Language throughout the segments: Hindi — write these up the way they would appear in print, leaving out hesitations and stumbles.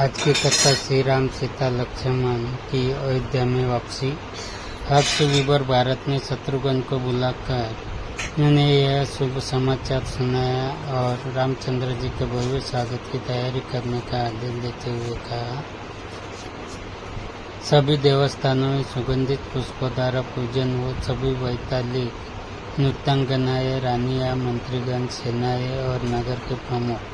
आज की कथा श्री राम सीता लक्ष्मण की अयोध्या में वापसी। अब सुविवर भारत ने शत्रुघ्न को बुलाकर उन्हें यह शुभ समाचार सुनाया और रामचंद्र जी के भव्य स्वागत की तैयारी करने का आदेश देते हुए कहा, सभी देवस्थानों में सुगंधित पुष्पों द्वारा पूजन हो। सभी वैतालिक नृत्यांगनाएं, रानियां, मंत्रीगण, सेनाएं और नगर के प्रमुख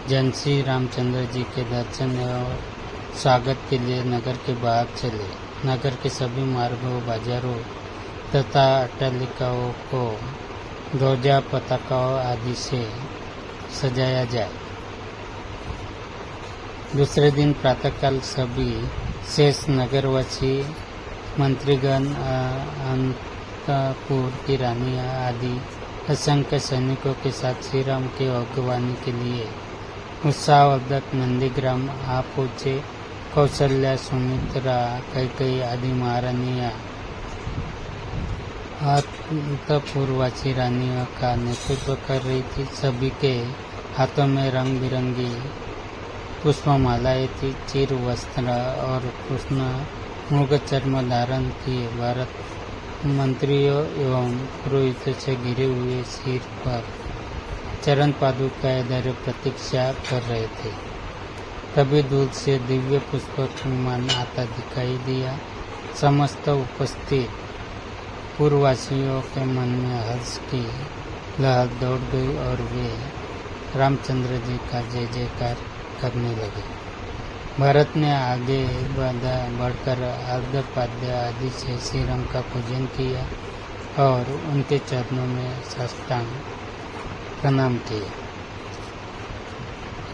जन श्री रामचंद्र जी के दर्शन और स्वागत के लिए नगर के बाहर चले। नगर के सभी मार्गों, बाजारों तथा अट्टालिकाओं को ध्वजा, पताकाओं आदि से सजाया जाए। दूसरे दिन प्रातःकाल सभी शेष नगरवासी, मंत्रीगण, अंतपुर की रानियां आदि असंख्य सैनिकों के साथ श्री राम की अगवानी के लिए उत्साहवर्धक नंदीग्राम आ पहुंचे। कौशल्या, सुमित्रा, कैकेयी आदि महारानियां अंतपुरवासी रानियों का नेतृत्व कर रही थी। सभी के हाथों में रंग बिरंगी पुष्पमालाएं थी। चिर वस्त्र और कृष्ण मृग चर्म धारण किए भारत मंत्रियों एवं पुरोहितों से घिरे हुए सिर पर चरण पादुकाएं धरे प्रतीक्षा कर रहे थे। तभी दूर से दिव्य पुष्प विमान आता दिखाई दिया। समस्त उपस्थित पूर्ववासियों के मन में हर्ष की लहर दौड़ गई और वे रामचंद्र जी का जय जयकार करने लगे। भरत ने आगे बढ़कर अर्घ्य पाद्य आदि से श्री राम का पूजन किया और उनके चरणों में साष्टांग प्रणाम किए।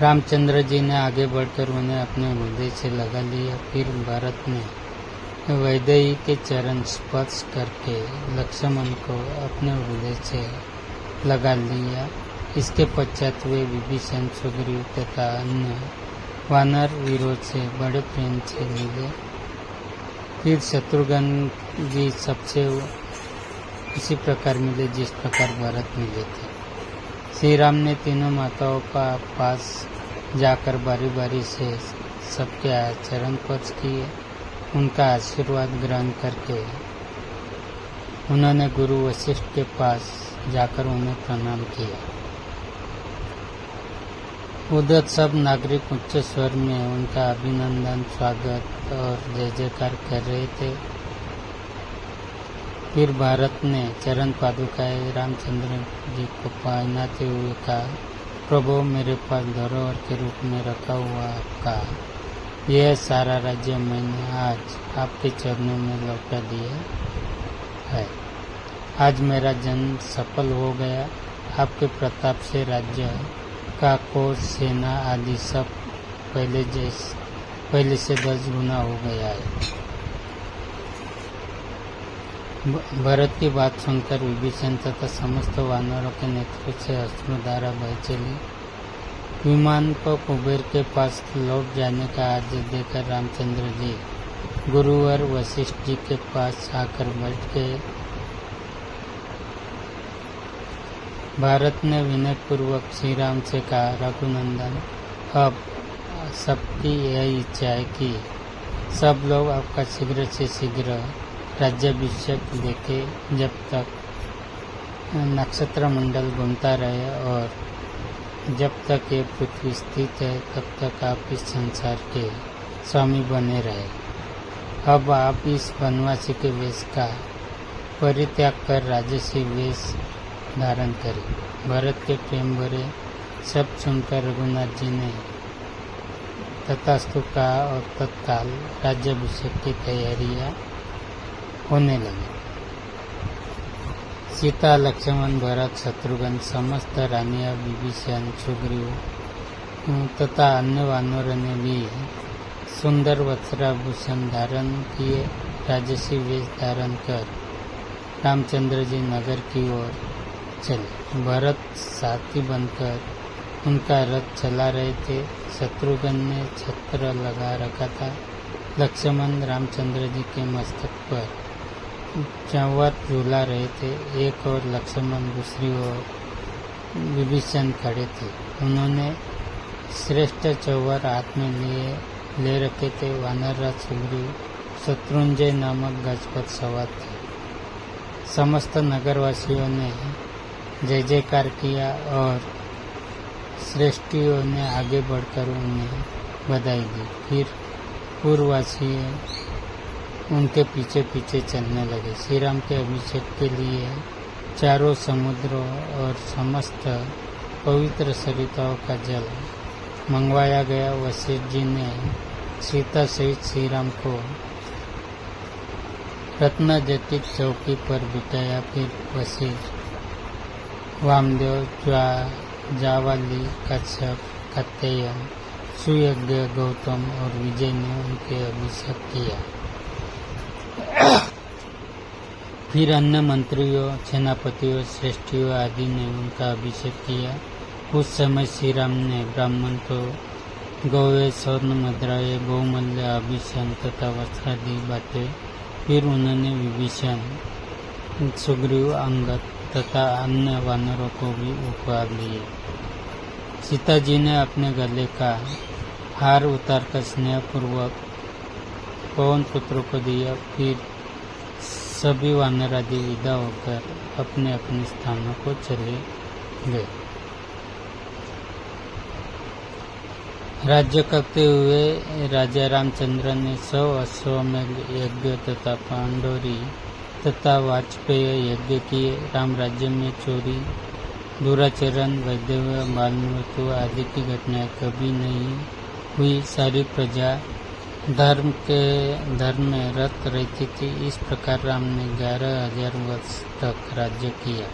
रामचंद्र जी ने आगे बढ़कर उन्हें अपने हृदय से लगा लिया। फिर भरत ने वैदेही के चरण स्पर्श करके लक्ष्मण को अपने हृदय से लगा लिया। इसके पश्चात वे विभीषण, सुग्रीव तथा अन्य वानर वीरों से बड़े प्रेम से मिले। फिर शत्रुघ्न जी सबसे उसी प्रकार मिले जिस प्रकार भरत मिले थे। श्री राम ने तीनों माताओं का पास जाकर बारी बारी से सबके चरण स्पर्श किए। उनका आशीर्वाद ग्रहण करके उन्होंने गुरु वशिष्ठ के पास जाकर उन्हें प्रणाम किया। उधर सब नागरिक उच्च स्वर में उनका अभिनंदन, स्वागत और जय जयकार कर रहे थे। फिर भारत ने चरण पादुकाएं रामचंद्र जी को पहनाते हुए कहा, प्रभु मेरे पास धरोहर के रूप में रखा हुआ आपका यह सारा राज्य मैंने आज आपके चरणों में लौटा दिया है। आज मेरा जन्म सफल हो गया। आपके प्रताप से राज्य का कोष, सेना आदि सब पहले से 10 गुना हो गया है। भरत की बात सुनकर विभीषण तथा समस्त वानरों के नेतृत्व से अश्रुधारा बह चली। विमान को कुबेर के पास लौट जाने का आदेश देकर रामचंद्र जी गुरुवर वशिष्ठ जी के पास आकर बैठ गए। भारत ने विनयपूर्वक श्री राम से कहा, रघुनंदन, अब सबकी यह इच्छा है कि सब लोग आपका शीघ्र से शीघ्र राज्याभिषेक देखे। जब तक नक्षत्र मंडल घूमता रहे और जब तक ये पृथ्वी स्थित है तब तक आप इस संसार के स्वामी बने रहे। अब आप इस वनवासी के वेश का परित्याग कर राजसी वेश धारण करें। भरत के प्रेम भरे शब्द सुनकर रघुनाथ जी ने तथास्तु कहा और तत्काल राज्याभिषेक की तैयारियां होने लगी। सीता, लक्ष्मण, भरत, शत्रुघ्न, समस्त रानियां, विभीषण, सुग्रीव तथा अन्य वानरों ने भी सुंदर वस्त्राभूषण धारण किए। राजसी वेश धारण कर रामचंद्र जी नगर की ओर चले। भरत साथी बनकर उनका रथ चला रहे थे। शत्रुघ्न ने छत्र लगा रखा था। लक्ष्मण रामचंद्र जी के मस्तक पर चंवर झूला रहे थे। एक और लक्ष्मण, दूसरी ओर विभीषण खड़े थे। उन्होंने श्रेष्ठ चौवर हाथ में ले रखे थे। वानरराज सुग्रीव शत्रुंजय नामक गज पर सवार थे। समस्त नगरवासियों ने जय जयकार किया और श्रेष्ठियों ने आगे बढ़कर उन्हें बधाई दी। फिर पूर्ववासी उनके पीछे पीछे चलने लगे। श्री राम के अभिषेक के लिए चारों समुद्रों और समस्त पवित्र सरिताओं का जल मंगवाया गया। वशिष्ठ जी ने सीता सहित श्री राम को रत्न जटित चौकी पर बिठाया। फिर वशिष्ठ, वामदेव, जावाली, कच्छप, कत्तेयन, सुयज्ञ, गौतम और विजय ने उनके अभिषेक किया। फिर अन्य मंत्रियों, सेनापतियों, श्रेष्ठियों आदि ने उनका अभिषेक किया। उस समय श्री राम ने ब्राह्मण को गौवे, स्वर्ण मुद्राएं, बहुमूल्य आभूषण तथा वस्त्रादि बांटे। फिर उन्होंने विभीषण, सुग्रीव, अंगद तथा अन्य वानरों को भी उपहार लिए। सीता जी ने अपने गले का हार उतारकर स्नेहपूर्वक पवन पुत्र को दिया। फिर सभी वानरादि विदा होकर अपने अपने स्थानों को चले गए। राज्य करते हुए राजा रामचंद्र ने 100 अश्वमेध यज्ञ तथा पांडोरी तथा वाजपेय यज्ञ किए। राम राज्य में चोरी, दुराचरण, वैधव्य, बाल मृत्यु आदि की घटनाएं कभी नहीं हुई। सारी प्रजा धर्म में रत रहती थी। इस प्रकार राम ने 11,000 वर्ष तक राज्य किया।